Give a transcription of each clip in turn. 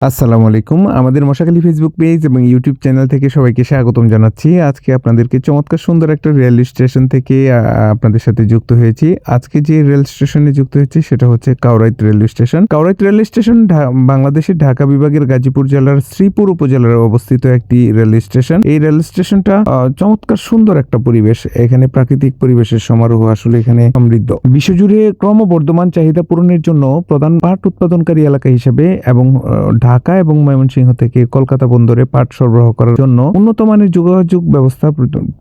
আসসালামু আলাইকুম। আমাদের মশাখালী ফেসবুক পেজ এবং ইউটিউব চ্যানেল থেকে সবাইকে স্বাগতম জানাচ্ছি। আজকে আপনাদেরকে চমৎকার সুন্দর একটা রেল স্টেশন থেকে আপনাদের সাথে যুক্ত হয়েছি। আজকে যে রেল স্টেশনে যুক্ত হয়েছি সেটা হচ্ছে Kaurait railway station. Kaurait railway station বাংলাদেশের ঢাকা বিভাগের গাজীপুর জেলার শ্রীপুর উপজেলায় অবস্থিত একটি রেল স্টেশন। এই রেল স্টেশনটা চমৎকার সুন্দর একটা পরিবেশ। এখানে প্রাকৃতিক পরিবেশের সমারোহ আসলে এখানে সমৃদ্ধ। বিশ্বজুড়ে ক্রমবর্ধমান চাহিদা পূরণের জন্য প্রধান পাট উৎপাদনকারী এলাকা হিসেবে এবং ঢাকা এবং ময়মনসিংহ থেকে কলকাতা বন্দরে পাট সরবরাহ করার জন্য উন্নত মানের যোগাযোগ ব্যবস্থা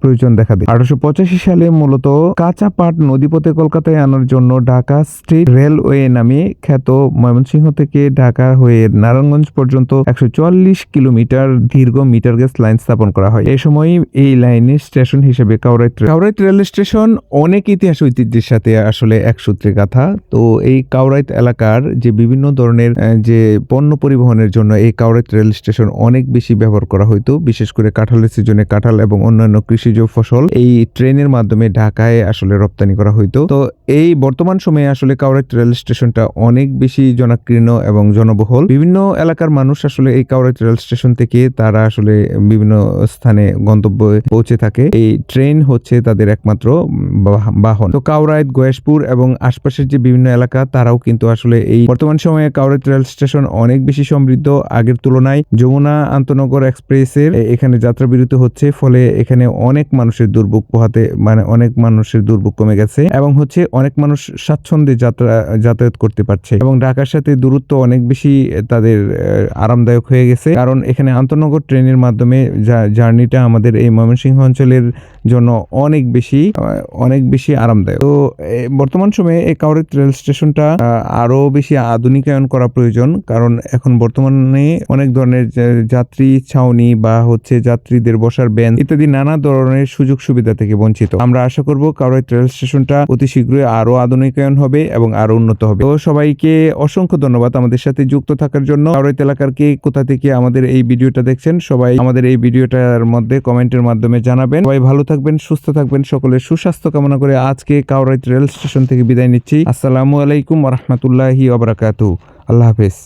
প্রয়োজন দেখা দেয়। 1885 সালে মূলত কাঁচা পাট নদীপথে কলকাতায় আনার জন্য ঢাকা স্টেট রেলওয়ে নামে খ্যাত ময়মনসিংহ থেকে ঢাকা হয়ে নারায়ণগঞ্জ পর্যন্ত 144 কিলোমিটার দীর্ঘ মিটার গেজ লাইন স্থাপন করা হয়। এই সময় এই লাইনের স্টেশন হিসেবে কাউরাইত রেল স্টেশন অনেক ইতিহাস ঐতিহ্যের সাথে আসলে এক সূত্রে গাথা। তো এই কাউরাইত এলাকার যে বিভিন্ন ধরনের যে পণ্য পরিবহনের জন্য এই কাউরাইত রেল স্টেশন অনেক বেশি ব্যবহার করা হইতো। বিশেষ করে কাঁঠালের সিজনে কাঁঠাল এবং অন্যান্য কৃষিজ ফসল এই ট্রেনের মাধ্যমে ঢাকায় আসলে রপ্তানি করা হইতো। তো এই বর্তমান সময়ে আসলে কাউরাইত রেল স্টেশনটা অনেক বেশি জনাকীর্ণ এবং জনবহুল। বিভিন্ন এলাকার মানুষ আসলে এই কাউরাইত রেল স্টেশন থেকে তারা আসলে বিভিন্ন স্থানে গন্তব্যে পৌঁছে থাকে। এই ট্রেন হচ্ছে তাদের একমাত্র বাহন। তো কাউরাইত, গয়েশপুর এবং আশপাশের যে বিভিন্ন এলাকা তারাও কিন্তু আসলে এই বর্তমান সময়ে কাউরাইত রেল স্টেশন অনেক বেশি সমৃদ্ধ। আগের তুলনায় যমুনা আন্তনগর এক্সপ্রেসের এখানে যাত্রা বিরতি হচ্ছে, ফলে এখানে অনেক মানুষের দুর্ভোগ পোহাতে অনেক মানুষের দুর্ভোগ কমে গেছে এবং হচ্ছে অনেক মানুষ স্বাচ্ছন্দ্যে যাতায়াত করতে পারছে এবং ঢাকার সাথে দূরত্ব অনেক বেশি তাদের আরামদায়ক হয়ে গেছে। কারণ এখানে আন্তনগর ট্রেনের মাধ্যমে জার্নিটা আমাদের এই ময়মনসিংহ অঞ্চলের জন্য অনেক বেশি আরামদায়ক। তো বর্তমান সময়ে এই কাউরাইত রেল স্টেশনটা আরো বেশি আধুনিকায়ন করা প্রয়োজন। কারণ এখন বর্তমানে অনেক ধরনের যাত্রী ছাউনি বা হচ্ছে যাত্রীদের বসার বেঞ্চ ইত্যাদি নানা ধরনের সুযোগ সুবিধা থেকে বঞ্চিত। আমরা আশা করব কাউরাইত রেল স্টেশনটা অতি শীঘ্রই আরো আধুনিকায়ন হবে এবং আরো উন্নত হবে। তো সবাইকে অসংখ্য ধন্যবাদ আমাদের সাথে যুক্ত থাকার জন্য। কাউরাইত এলাকার কে কোথা থেকে আমাদের এই ভিডিওটা দেখছেন সবাই আমাদের এই ভিডিওটার মধ্যে কমেন্টের মাধ্যমে জানাবেন। সবাই ভালো থাকবেন, সুস্থ থাকবেন, সকলের সুস্বাস্থ্য কামনা করে আজকে কাউরাইত রেল স্টেশন থেকে বিদায় নিচ্ছি। আসসালামু আলাইকুম ওয়া রাহমাতুল্লাহি ওয়া বারাকাতুহু। আল্লাহ হাফেজ।